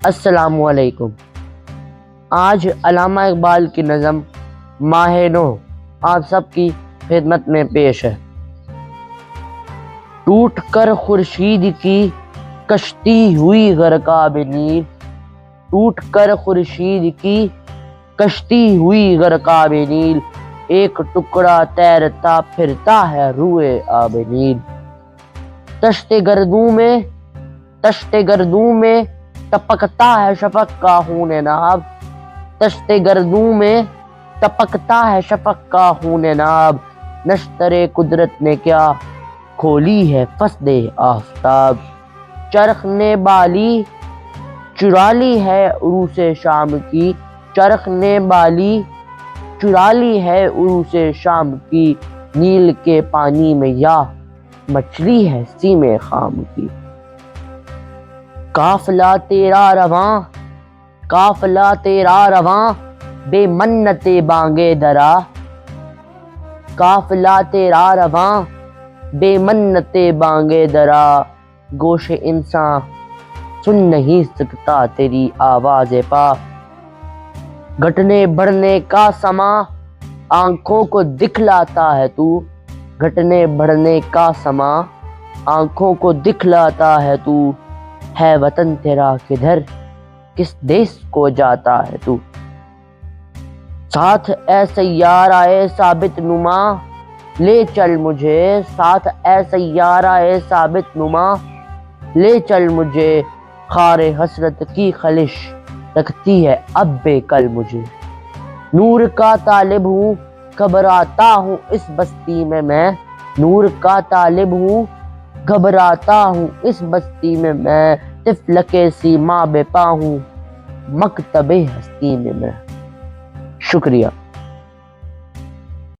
السلام علیکم۔ آج علامہ اقبال کی نظم ماہ نو آپ سب کی خدمت میں پیش ہے۔ ٹوٹ کر خورشید کی کشتی ہوئی غرقاب نیل، ٹوٹ کر خورشید کی کشتی ہوئی غرقاب نیل، ایک ٹکڑا تیرتا پھرتا ہے روئے آب نیل۔ تشت گردوں میں ٹپکتا ہے شفق کا خون ناب، تشت گردوں میں ٹپکتا ہے شفق کا خون ناب، نشتر قدرت نے کیا کھولی ہے فصد آفتاب، چرخ نے بالی چرا لی ہے عروس شام کی، چرخ نے بالی چرا لی ہے عروس شام کی، نیل کے پانی میں یا مچھلی ہے سیم خام کی۔ قافلہ تیرا رواں بے منت بانگے درا، قافلہ تیرا رواں بے منت بانگے درا، گوش انسان سن نہیں سکتا تیری آواز پا، گھٹنے بڑھنے کا سما آنکھوں کو دکھلاتا ہے تو، گھٹنے بڑھنے کا سما آنکھوں کو دکھلاتا ہے تو، ہے وطن تیرا کدھر کس دیس کو جاتا ہے تو، ساتھ اے سیارہ ثابت نما لے چل مجھے، ساتھ اے سیارہ ثابت نما لے چل مجھے، خار حسرت کی خلش رکھتی ہے اب بے کل مجھے، نور کا طالب ہوں گھبراتا ہوں اس بستی میں نور کا طالب ہوں گھبراتا ہوں اس بستی میں، طفل کے سیما بے پا ہوں مکتب ہستی میں۔ شکریہ۔